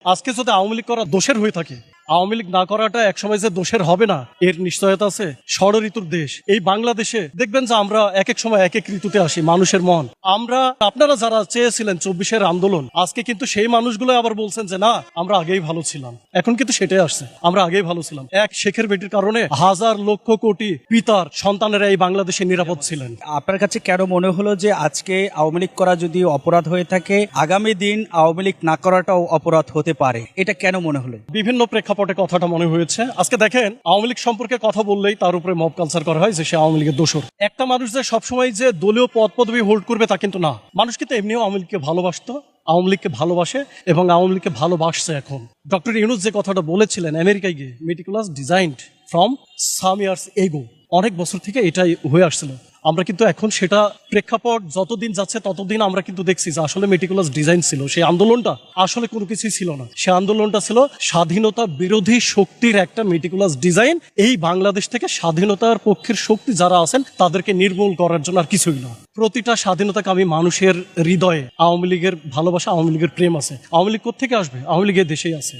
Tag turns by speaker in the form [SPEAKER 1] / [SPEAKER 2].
[SPEAKER 1] আজকে যদি আওয়ামী লীগ করা দোষের হয়ে থাকে, আওয়ামী লীগ না করাটা একসময় যে দোষের হবে না এর নিশ্চয়তা আছে। ষড় ঋতুর দেশ এই বাংলাদেশে দেখবেন যে আমরা এক এক সময় এক এক ঋতুতে আসি। মানুষের মন, আপনারা যারা চেয়েছিলেন 24-এর আন্দোলন, আজকে কিন্তু সেই মানুষগুলো আবার বলছেন যে না, আমরা আগেই ভালো ছিলাম। এখন কিন্তু সেটাই আসছে, আমরা আগেই ভালো ছিলাম। এক শেখের বেটির কারণে হাজার লক্ষ কোটি পিতার সন্তানেরা এই বাংলাদেশে নিরাপদ ছিলেন।
[SPEAKER 2] আপনার কাছে কেন মনে হলো যে আজকে আওয়ামী লীগ করা যদি অপরাধ হয়ে থাকে, আগামী দিন আওয়ামী লীগ না করাটাও অপরাধ হতে পারে? এটা কেন মনে হলো?
[SPEAKER 1] বিভিন্ন প্রেক্ষাপটে কথাটা মনে হয়েছে। আজকে দেখেন, আওয়ামী লীগ সম্পর্কে কথা বললেই তার উপরে মব কালচার করা হয় যে সে আওয়ামী লীগের দোষর। একটা মানুষ যে সবসময় যে দলীয় পদ পদবি হোল্ড করবে তা কিন্তু না। মানুষ কিন্তু এমনিও আওয়ামী লীগকে ভালোবাসতো, আওয়ামী লীগকে ভালোবাসে এবং আওয়ামী লীগকে ভালোবাসছে। এখন ডক্টর ইউনূস যে কথাটা বলেছিলেন আমেরিকায় গিয়ে, meticulous designed from some years ago, অনেক বছর থেকে এটাই হয়ে আসছিল। আমরা কিন্তু এখন সেটা প্রেক্ষাপট যতদিন যাচ্ছে ততদিন আমরা কিন্তু দেখছি যে আসলে মেটিকুলাস ডিজাইন ছিল। সেই আন্দোলনটা আসলে কোনো কিছুই ছিল না। সে আন্দোলনটা ছিল স্বাধীনতা বিরোধী শক্তির একটা মেটিকুলাস ডিজাইন। এই বাংলাদেশ থেকে স্বাধীনতার পক্ষের শক্তি যারা আছেন তাদেরকে নির্মূল করার জন্য আর কিছুই না। প্রতিটা স্বাধীনতাকামী মানুষের হৃদয়ে আওয়ামী লীগের ভালোবাসা, আওয়ামী লীগের প্রেম আছে। আওয়ামী লীগ কোত্থেকে আসবে? আওয়ামী লীগের দেশেই আছে।